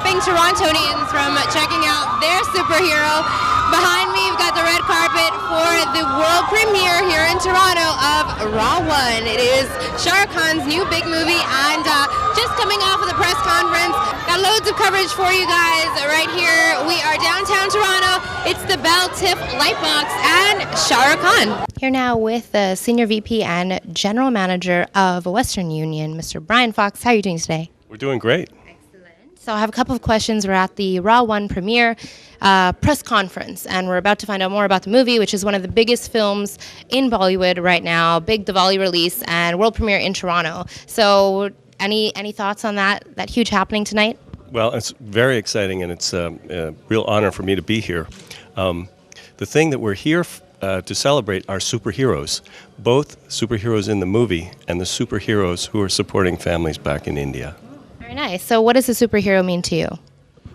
stopping Torontonians from checking out their superhero. Behind me, we've got the red carpet for the world premiere here in Toronto of Raw 1. It is Shahrukh Khan's new big movie, and just coming off of the press conference, got loads of coverage for you guys right here. We are downtown Toronto. It's the Bell Tiff Lightbox and Shahrukh Khan. Here now with the Senior VP and General Manager of Western Union, Mr. Brian Fox. How are you doing today? We're doing great. So I have a couple of questions. We're at the Raw 1 premiere press conference, and we're about to find out more about the movie, which is one of the biggest films in Bollywood right now, big Diwali release and world premiere in Toronto. So any thoughts on that huge happening tonight? Well, it's very exciting, and it's a real honor for me to be here. The thing that we're here to celebrate are superheroes, both superheroes in the movie and the superheroes who are supporting families back in India. Very nice. So what does a superhero mean to you?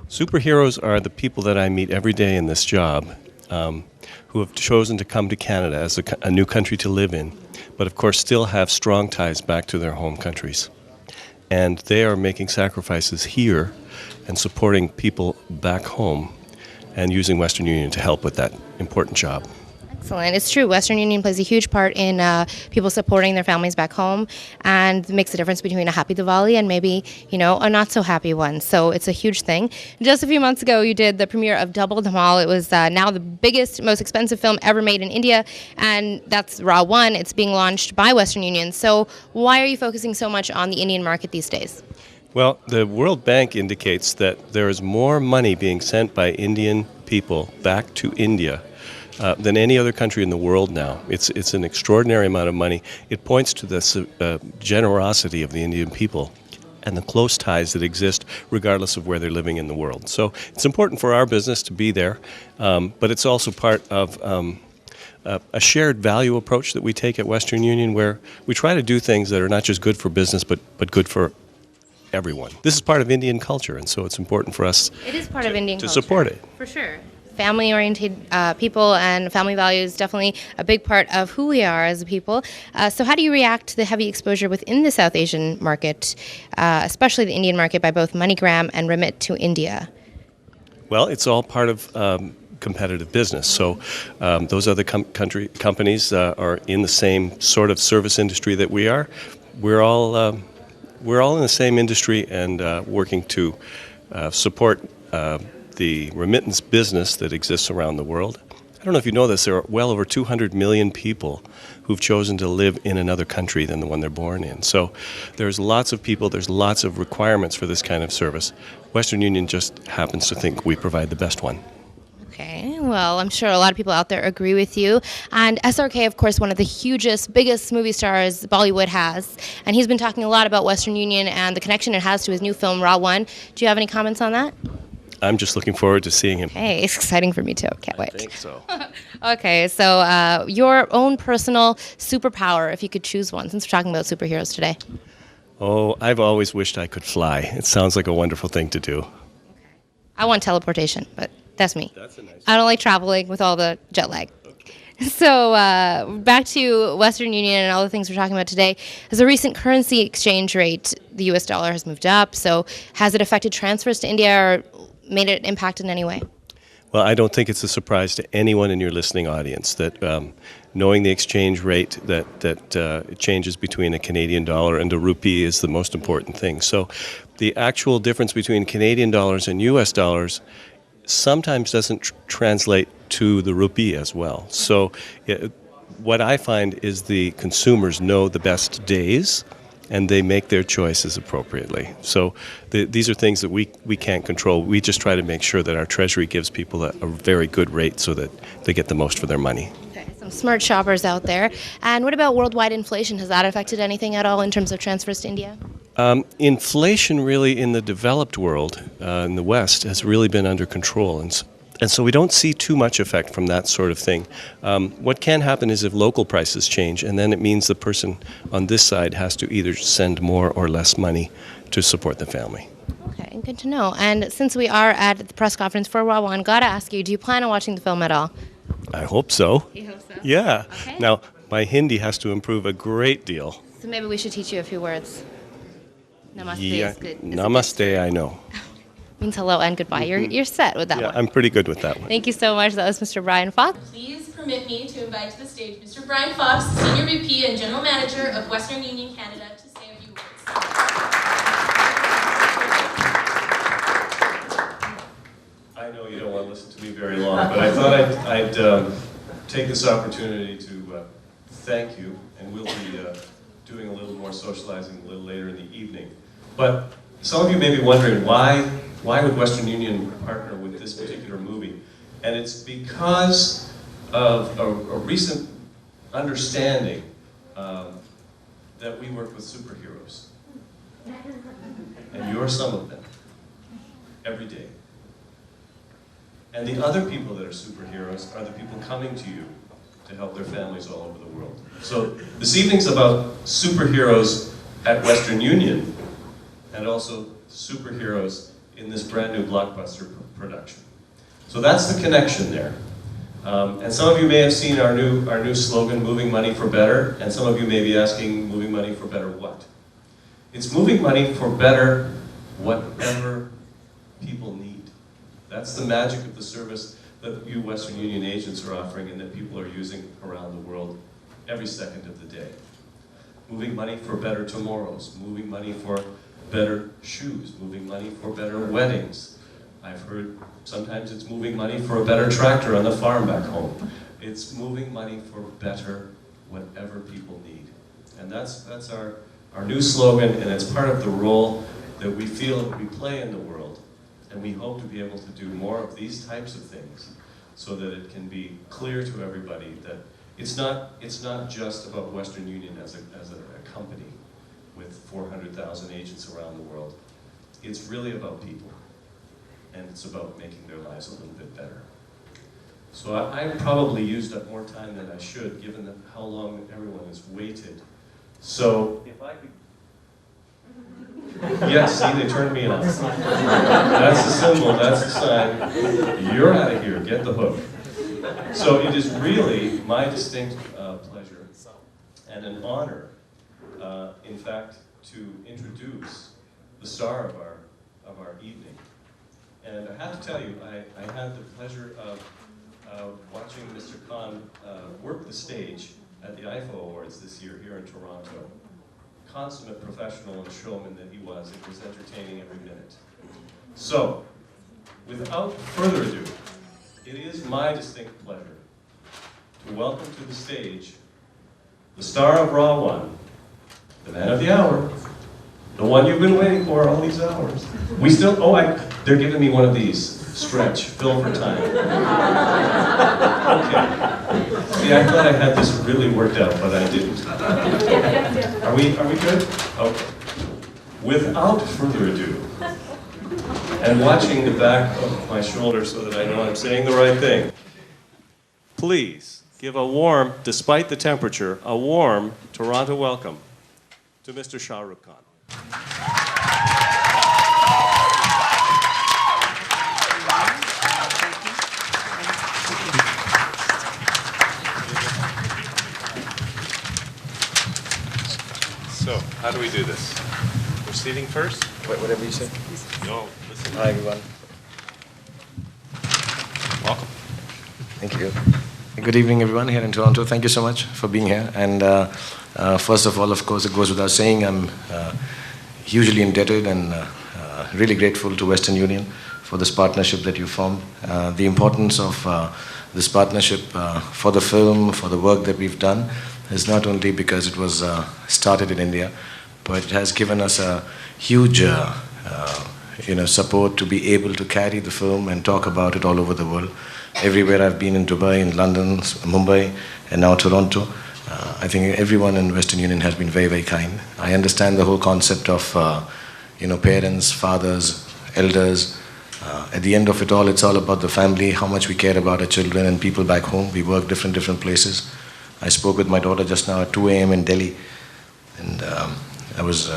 Superheroes are the people that I meet every day in this job who have chosen to come to Canada as a new country to live in, but of course still have strong ties back to their home countries. And they are making sacrifices here and supporting people back home and using Western Union to help with that important job. Excellent. It's true. Western Union plays a huge part in people supporting their families back home, and makes a difference between a happy Diwali and maybe, a not so happy one. So it's a huge thing. Just a few months ago, you did the premiere of Double Dhamal. It was now the biggest, most expensive film ever made in India, and that's Raw 1. It's being launched by Western Union. So why are you focusing so much on the Indian market these days? Well, the World Bank indicates that there is more money being sent by Indian people back to India than any other country in the world now. It's an extraordinary amount of money. It points to the generosity of the Indian people and the close ties that exist regardless of where they're living in the world. So it's important for our business to be there, but it's also part of a shared value approach that we take at Western Union, where we try to do things that are not just good for business but good for everyone. This is part of Indian culture, and so it's important for us to support it. For sure. Family-oriented people and family values, definitely a big part of who we are as a people. So how do you react to the heavy exposure within the South Asian market, especially the Indian market, by both MoneyGram and Remit to India? Well, it's all part of competitive business. So those other companies are in the same sort of service industry that we are. We're all in the same industry and working to support the remittance business that exists around the world. I don't know if you know this, there are well over 200 million people who've chosen to live in another country than the one they're born in. So there's lots of people, there's lots of requirements for this kind of service. Western Union just happens to think we provide the best one. Okay, well, I'm sure a lot of people out there agree with you. And SRK, of course, one of the hugest, biggest movie stars Bollywood has. And he's been talking a lot about Western Union and the connection it has to his new film, Raw 1. Do you have any comments on that? I'm just looking forward to seeing him. Hey, it's exciting for me too. Can't wait. I think so. Okay, so your own personal superpower, if you could choose one, since we're talking about superheroes today. Oh, I've always wished I could fly. It sounds like a wonderful thing to do. Okay. I want teleportation, but that's me. That's a nice one. I don't like traveling with all the jet lag. So back to Western Union and all the things we're talking about today. As a recent currency exchange rate, the U.S. dollar has moved up. So has it affected transfers to India or made it impact in any way? Well, I don't think it's a surprise to anyone in your listening audience that knowing the exchange rate that it changes between a Canadian dollar and a rupee is the most important thing. So the actual difference between Canadian dollars and U.S. dollars sometimes doesn't translate to the rupee as well. So what I find is the consumers know the best days and they make their choices appropriately. So these are things that we can't control. We just try to make sure that our Treasury gives people a very good rate so that they get the most for their money. Okay, some smart shoppers out there. And what about worldwide inflation? Has that affected anything at all in terms of transfers to India? Inflation really in the developed world, in the West, has really been under control. And so we don't see too much effect from that sort of thing. What can happen is if local prices change, and then it means the person on this side has to either send more or less money to support the family. Okay, good to know. And since we are at the press conference for Raw 1, gotta ask you, do you plan on watching the film at all? I hope so. You hope so? Yeah. Okay. Now, my Hindi has to improve a great deal. So maybe we should teach you a few words. Namaste is good. Namaste, I know. means hello and goodbye. You're set with that Yeah, one. I'm pretty good with that one. Thank you so much. That was Mr. Brian Fox. Please permit me to invite to the stage Mr. Brian Fox, Senior VP and General Manager of Western Union Canada, to say a few words. I know you don't want to listen to me very long, but I thought I'd take this opportunity to thank you, and we'll be doing a little more socializing a little later in the evening. But some of you may be wondering, why would Western Union partner with this particular movie? And it's because of a recent understanding that we work with superheroes. And you're some of them, every day. And the other people that are superheroes are the people coming to you to help their families all over the world. So this evening's about superheroes at Western Union, and also superheroes in this brand new blockbuster production. So that's the connection there. And some of you may have seen our new slogan, Moving Money for Better, and some of you may be asking, moving money for better what? It's moving money for better whatever people need. That's the magic of the service that you Western Union agents are offering and that people are using around the world every second of the day. Moving money for better tomorrows, moving money for better shoes, moving money for better weddings. I've heard sometimes it's moving money for a better tractor on the farm back home. It's moving money for better whatever people need. And that's our new slogan, and it's part of the role that we feel that we play in the world. And we hope to be able to do more of these types of things so that it can be clear to everybody that it's not just about Western Union as a company with 400,000 agents around the world. It's really about people, and it's about making their lives a little bit better. So I probably used up more time than I should, given how long everyone has waited. So if I could... Yes, see, they turned me off. That's the symbol, that's the sign. You're out of here, get the hook. So it is really my distinct pleasure and an honor, in fact, to introduce the star of our evening. And I have to tell you, I had the pleasure of watching Mr. Khan work the stage at the IFO Awards this year here in Toronto. Consummate professional and showman that he was. It was entertaining every minute. So, without further ado, it is my distinct pleasure to welcome to the stage the star of Raw One, the man of the hour, the one you've been waiting for all these hours. We still, they're giving me one of these. Stretch, fill for time. Okay. See, I thought I had this really worked out, but I didn't. Are we good? Okay. Without further ado, and watching the back of my shoulder so that I know I'm saying the right thing, please give a warm, despite the temperature, a warm Toronto welcome to Mr. Shahrukh Khan. So, how do we do this? We're seating first? Whatever you say. No, listen. Hi, everyone. Welcome. Thank you. Good evening, everyone here in Toronto. Thank you so much for being here. And first of all, of course, it goes without saying, I'm hugely indebted and really grateful to Western Union for this partnership that you formed. The importance of this partnership for the film, for the work that we've done, is not only because it was started in India, but it has given us a huge support to be able to carry the film and talk about it all over the world. Everywhere I've been, in Dubai, in London, Mumbai, and now Toronto, I think everyone in Western Union has been very, very kind. I understand the whole concept of parents, fathers, elders. At the end of it all, it's all about the family, how much we care about our children and people back home. We work different places. I spoke with my daughter just now at 2 a.m. in Delhi, and I was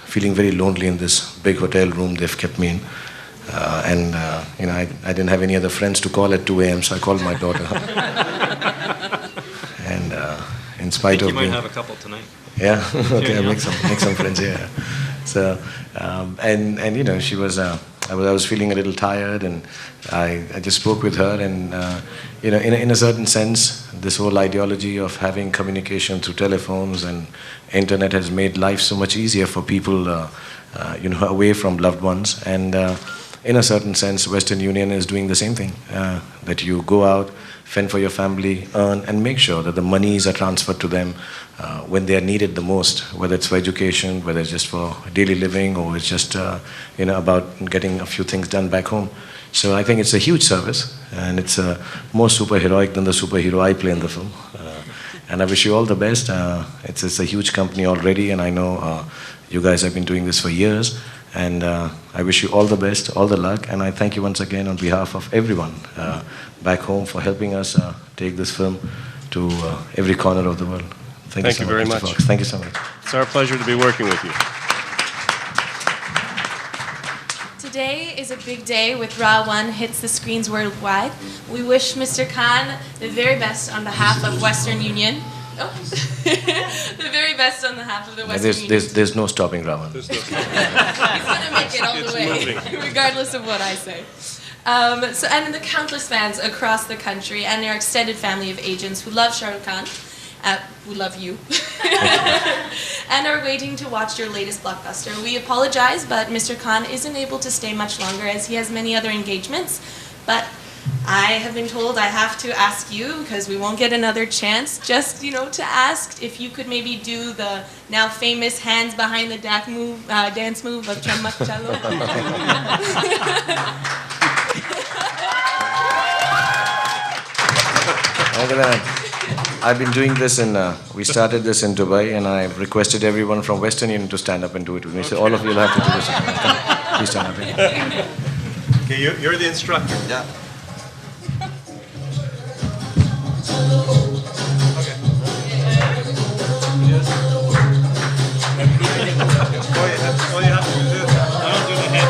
feeling very lonely in this big hotel room they've kept me in. I didn't have any other friends to call at 2 a.m., so I called my daughter. And in spite of you might have a couple tonight. Yeah, okay, I'll make some friends here. So, she was I was feeling a little tired, and I just spoke with her, and in a certain sense, this whole ideology of having communication through telephones and internet has made life so much easier for people, away from loved ones. And in a certain sense, Western Union is doing the same thing. That you go out, fend for your family, earn, and make sure that the monies are transferred to them when they are needed the most, whether it's for education, whether it's just for daily living, or it's just about getting a few things done back home. So I think it's a huge service, and it's more superheroic than the superhero I play in the film. And I wish you all the best. It's a huge company already, and I know you guys have been doing this for years. And I wish you all the best, all the luck, and I thank you once again on behalf of everyone back home for helping us take this film to every corner of the world. Thank you very much. Fox. Thank you so much. It's our pleasure to be working with you. Today is a big day with Ra 1 hits the screens worldwide. We wish Mr. Khan the very best on behalf of Western Union. Oh. The very best on behalf of the Western Union. There's no stopping Raman. He's going to make it all the way, regardless of what I say. And the countless fans across the country and their extended family of agents who love Shahrukh Khan, who love you, and are waiting to watch your latest blockbuster. We apologize, but Mr. Khan isn't able to stay much longer as he has many other engagements. But I have been told I have to ask you, because we won't get another chance, just, to ask if you could maybe do the now famous hands behind the dance move of Chamak Chalo. I've been doing this we started this in Dubai, and I requested everyone from Western Union to stand up and do it with me. So all of you will have to do this. Come, please stand up. Okay, you're the instructor. Yeah. All you have to do is this. I don't do the head.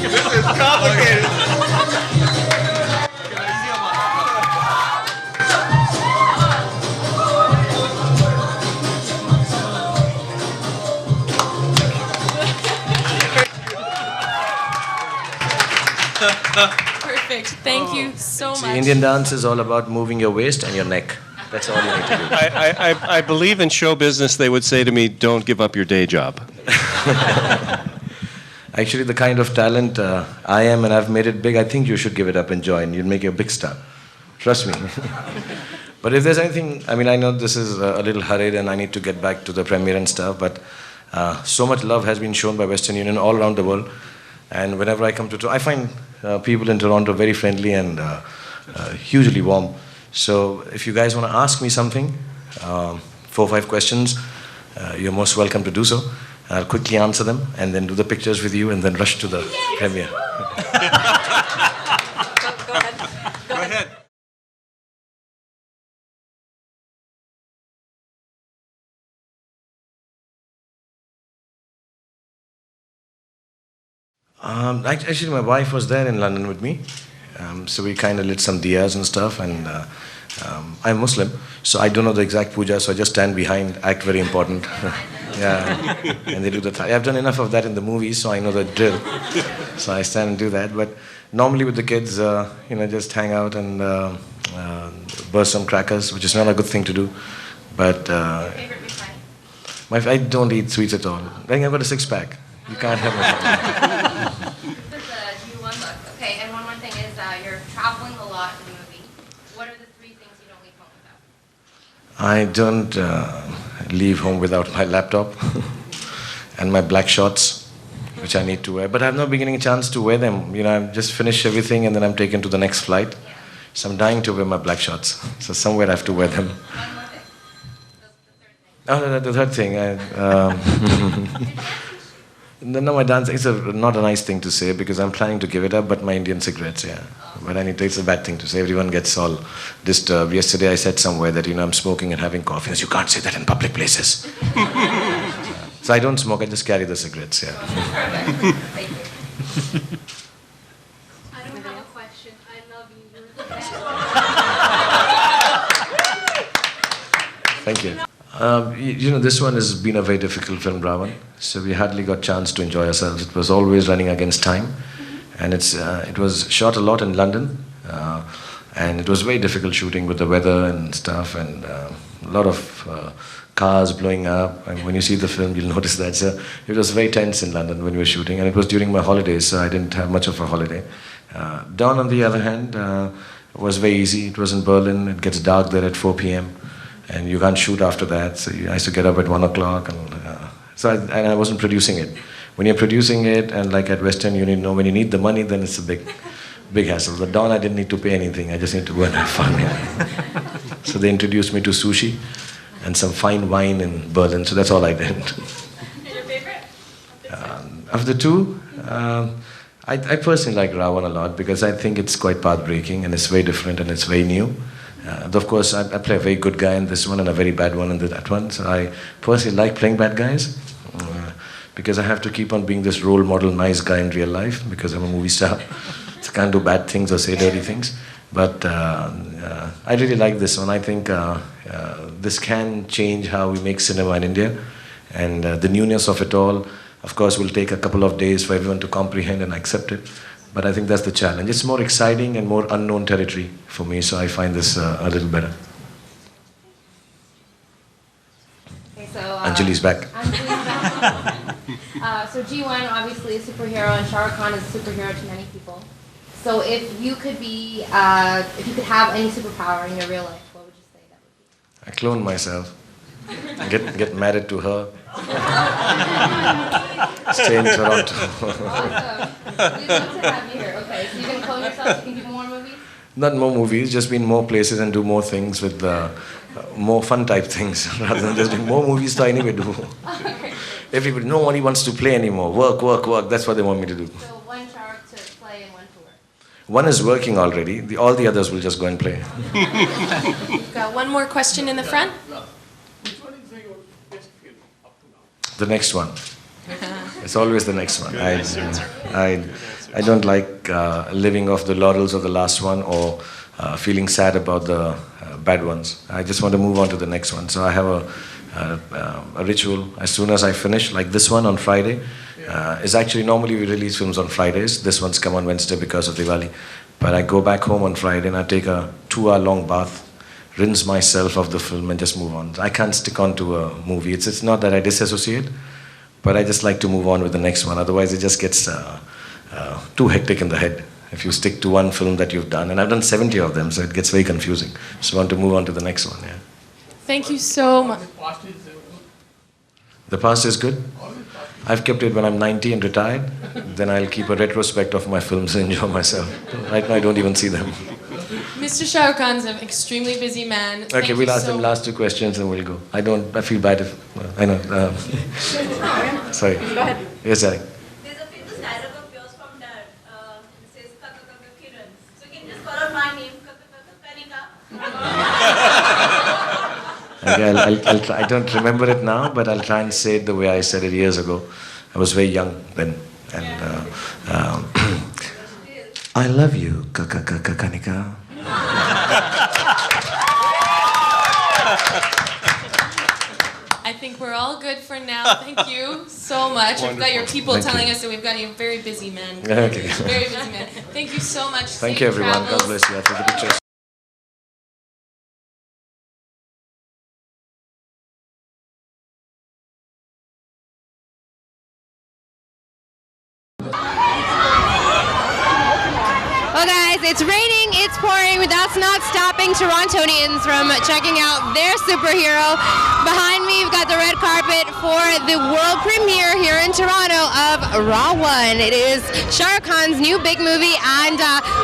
This is complicated. Perfect. Thank you so much. Indian dance is all about moving your waist and your neck. That's all you need to do. I believe in show business, they would say to me, don't give up your day job. Actually, the kind of talent I am, and I've made it big, I think you should give it up and join. You'll make a big star. Trust me. But if there's anything, I know this is a little hurried and I need to get back to the premiere and stuff, but so much love has been shown by Western Union all around the world. And whenever I come to Toronto, I find people in Toronto very friendly and hugely warm. So if you guys want to ask me something, 4 or 5 questions, you're most welcome to do so. I'll quickly answer them and then do the pictures with you and then rush to the premiere. Go ahead. Actually, my wife was there in London with me. So we kind of lit some diyas and stuff, and I'm Muslim, so I don't know the exact puja, so I just stand behind, act very important. Yeah, and they do the I've done enough of that in the movies, so I know the drill. So I stand and do that, but normally with the kids, just hang out and burst some crackers, which is not a good thing to do. But Favorite mithai? I don't eat sweets at all. I think I've got a 6-pack. You can't have my This is a one look. Okay, and one more thing is you're traveling a lot in the movie. What are the 3 things you don't leave home without? I don't leave home without my laptop and my black shorts, which I need to wear. But I've not been getting a chance to wear them. I've just finished everything and then I'm taken to the next flight. So I'm dying to wear my black shorts. So somewhere I have to wear them. One more thing. The third thing. Oh, the third thing. No, my dance is not a nice thing to say because I'm planning to give it up, but my Indian cigarettes, yeah. But anyway, it's a bad thing to say. Everyone gets all disturbed. Yesterday I said somewhere that, I'm smoking and having coffee. You can't say that in public places. So I don't smoke, I just carry the cigarettes, yeah. Thank you. I don't have a question. I love you. You're the best. Thank you. This one has been a very difficult film, Ravan. So we hardly got a chance to enjoy ourselves. It was always running against time. And it was shot a lot in London. And it was very difficult shooting with the weather and stuff. And a lot of cars blowing up. And when you see the film, you'll notice that. So it was very tense in London when we were shooting. And it was during my holidays, so I didn't have much of a holiday. Dawn, on the other hand, was very easy. It was in Berlin. It gets dark there at 4 p.m. And you can't shoot after that. So I used to get up at 1 o'clock. And I wasn't producing it. When you're producing it, and like at Western Union, when you need the money, then it's a big hassle. But Dawn, I didn't need to pay anything. I just need to go and have fun. So they introduced me to sushi and some fine wine in Berlin. So that's all I did. And your favorite? Of the two, I personally like Ravan a lot because I think it's quite path-breaking and it's very different and it's very new. Of course, I play a very good guy in this one and a very bad one in that one. So I personally like playing bad guys because I have to keep on being this role model nice guy in real life because I'm a movie star. So I can't do bad things or say dirty things. But I really like this one. I think this can change how we make cinema in India. And the newness of it all, of course, will take a couple of days for everyone to comprehend and accept it. But I think that's the challenge. It's more exciting and more unknown territory for me, so I find this a little better. Okay, so Anjali's back. So G1 obviously is a superhero, and Shahrukh Khan is a superhero to many people. So if you could have any superpower in your real life, what would you say that would be? I clone myself. Get married to her. Stay in Toronto. Awesome. We'd love to have you here. Okay, so you can clone yourself, so you can do more movies? Not more movies, just be in more places and do more things with more fun type things rather than just doing more movies to anyway do. Everybody, nobody wants to play anymore. Work, work, work. That's what they want me to do. So one Shahrukh to play and one to work. One is working already. All the others will just go and play. We've got one more question in the front. The next one. It's always the next one. I don't like living off the laurels of the last one or feeling sad about the bad ones. I just want to move on to the next one. So I have a ritual. As soon as I finish, like this one on Friday, is actually normally we release films on Fridays. This one's come on Wednesday because of Diwali. But I go back home on Friday and I take a 2-hour-long bath, rinse myself of the film and just move on. I can't stick on to a movie. It's not that I disassociate, but I just like to move on with the next one. Otherwise, it just gets too hectic in the head if you stick to one film that you've done. And I've done 70 of them, so it gets very confusing. So I want to move on to the next one, yeah. Thank you so much. The past is good. I've kept it when I'm 90 and retired. Then I'll keep a retrospect of my films and enjoy myself. Right now, I don't even see them. Mr. Shahrukh Khan's an extremely busy man. Okay, we'll ask them last 2 questions and we'll go. I feel bad if... I know. Sorry. Go ahead. Yes, Eric. There's a famous dialogue of yours from Dad. It says, Kaka Kaka Kiran. So you can just call out my name, Kaka Kaka Kanika. Okay, I'll try. I don't remember it now, but I'll try and say it the way I said it years ago. I was very young then. And I love you, Kaka Kaka Kanika. I think we're all good for now. Thank you so much. We've got your people telling us that we've got a very busy man. Okay. Very busy man. Thank you so much. Thank you, everyone. God bless you. I'll take the pictures. Well, guys, it's raining, it's pouring, but that's not stopping Torontonians from checking out their superhero. Behind me, we've got the red carpet for the world premiere here in Toronto of Raw One. It is Shahrukh Khan's new big movie, and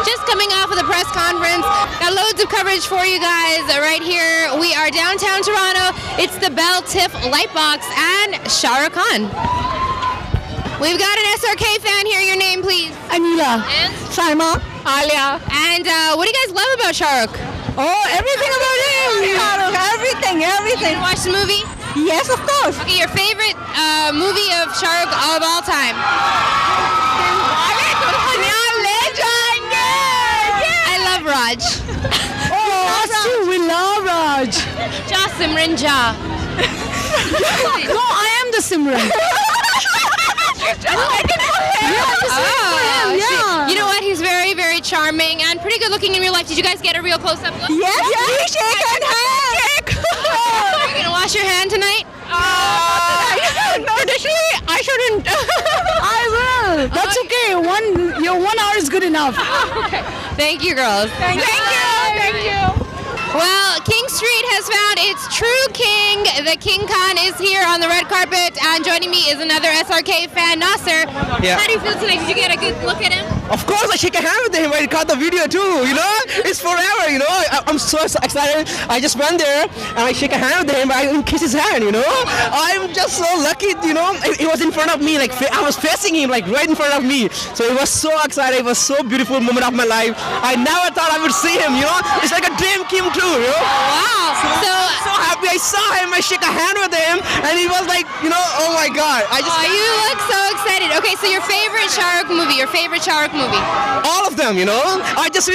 just coming off of the press conference, got loads of coverage for you guys right here. We are downtown Toronto. It's the Bell Tiff Lightbox and Shahrukh Khan. We've got an SRK fan here. Your name, please. Anila. And? Shaima. Alia. And what do you guys love about Shahrukh? Oh, everything about him. Everything. Watch the movie? Yes, of course. Okay, your favorite movie of Shahrukh of all time? I love Raj. Oh, us too. We love Raj. Ja Simran Ja. No, I am the Simran. Yeah. You know what? He's very, very charming and pretty good looking in real life. Did you guys get a real close-up look? Yes, we shake and hand. Are you gonna wash your hand tonight? No, I shouldn't. I will. That's okay. Your 1 hour is good enough. Okay. Thank you, girls. Thank you. Well, King Street has found its true king. The King Khan is here on the red carpet, and joining me is another SRK fan, Nasser. Yeah. How do you feel tonight? Did you get a good look at him? Of course, I shake a hand with him. I caught the video too. It's forever. I'm so excited. I just went there and I shake a hand with him. I didn't kiss his hand. I'm just so lucky. He was in front of me. Like I was facing him, like right in front of me. So it was so exciting. It was so beautiful moment of my life. I never thought I would see him. It's like a dream came true. Wow. So happy. I saw him. I shake a hand with him, and he was like, oh my God. You look so excited. Okay, so your favorite Shahrukh movie? All of them. I just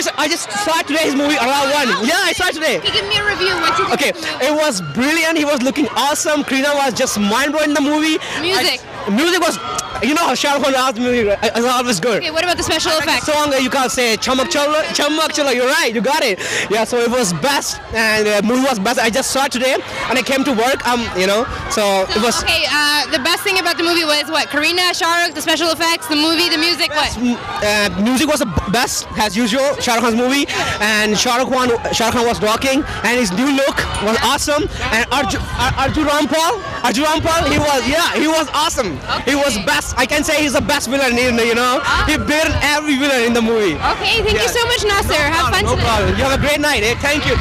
saw today's movie around 1. Yeah, I saw it today. Can you give me a review? What you think? Okay, it was brilliant. He was looking awesome. Karina was just mind-blowing in the movie. Music. Music was, how Shahrukh Khan's music is always good. Okay, what about the special effects? Song you can't say Chamak Chalo. You're right. You got it. Yeah, so it was best, and the movie was best. I just saw it today, and I came to work. So it was. Okay, the best thing about the movie was what? Karina, Shahrukh, the special effects, the movie, the music. What? Music was the best as usual. Shahrukh Khan's movie, and Shahrukh Khan was walking, and his new look was awesome. And Arjun Rampal, he was awesome. Okay. He was best. I can say he's the best villain. He beat every villain in the movie. Okay, thank you so much, Nasser. Have fun No tonight. problem. You have a great night. Thank you.